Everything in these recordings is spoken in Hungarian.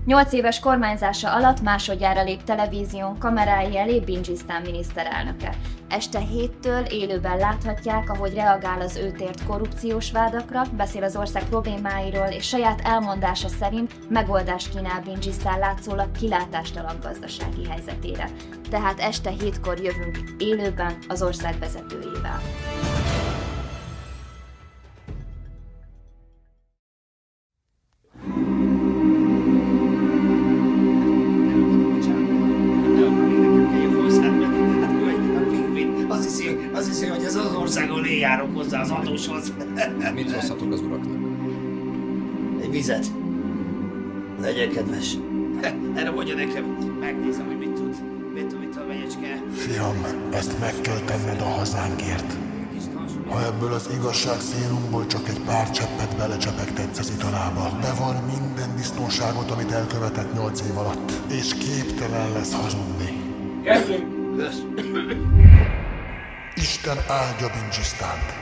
8 éves kormányzása alatt másodjára lép televízión kamerái elé Bingisztán miniszterelnöke. Este 7-től élőben láthatják, ahogy reagál az őt ért korrupciós vádakra, beszél az ország problémáiról, és saját elmondása szerint megoldást kínál Bingisztán látszólag kilátástalan gazdasági helyzetére. Tehát este 7-kor jövünk élőben az ország vezetőjével. Azt hiszi, hogy ez az országon én járok hozzá az adóshoz. Mit hozhatok az uraknak? Egy vizet. Legyen kedves. Erre mondja nekem. Megnézem, hogy mit tud. Mit tud a menyecske. Fiam, ezt meg kell tenned a hazánkért. Ha ebből az igazság szélunkból csak egy pár cseppet belecsepegtetsz az italába, bevall minden disznóságot, amit elkövetett 8 év alatt, és képtelen lesz hazudni. Kezdjünk! Isten áldja Bingisztánt!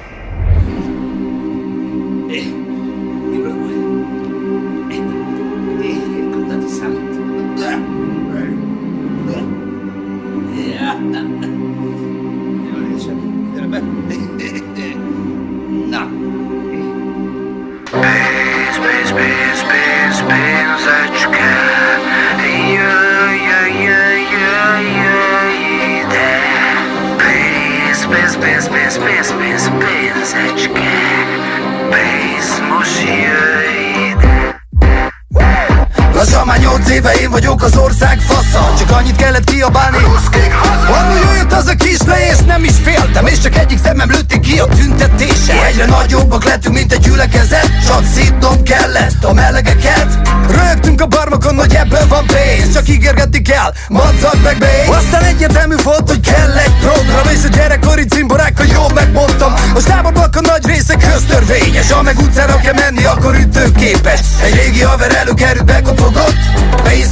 Nem hiszem. Jól érzem. Gyere be. Na. Pénzecske, jöjj ide. Pénzecske, pénz, most jöjj ide. Lassan már 8 éve én vagyok az ország fasza. Csak annyit kellett kiabálni, annól jött az a kisle, és nem is féltem, és csak egyik szemem lőtték ki a tüntetése. Egyre nagyobbak lettünk, mint egy gyülekezet, csak szidnom kellett a melegeket. Rögtünk a barmokon, hogy ebből van pénz, csak ígérgetni kell, madzag meg bénz. Aztán egyértelmű volt, hogy kell egy program, és a gyerekkori cimborákkal jól megmondtam. A tábornak a nagy része köztörvényes, ha meg utcára kell menni, akkor ütőképes. Egy régi haver előkerült, bekopogott,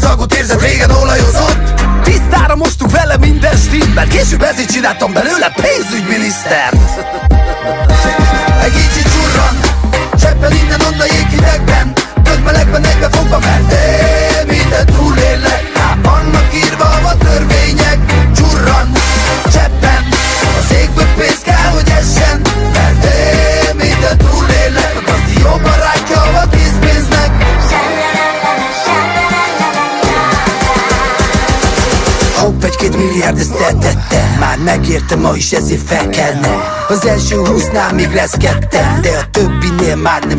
szagot érzett, régen olajozott. Tisztára mostuk vele minden stimmel, később ezért csináltam belőle pénzügyminisztert. Egy kicsit csurran, cseppel innen-onnan jéghidegben, tök melegben 40 fokban, mert én mindent túlélek. Vannak írva a törvények, csurran, cseppen, a székből pénz kell, hogy essen, mert én mindent túlélek. A gazdi jó barátja a készpénznek. Hopp, 1-2 milliárd, ezt tettem. Már megértem, ma is ezért felkelne. Az első 20-nál még reszkedtem, de a többinél már nem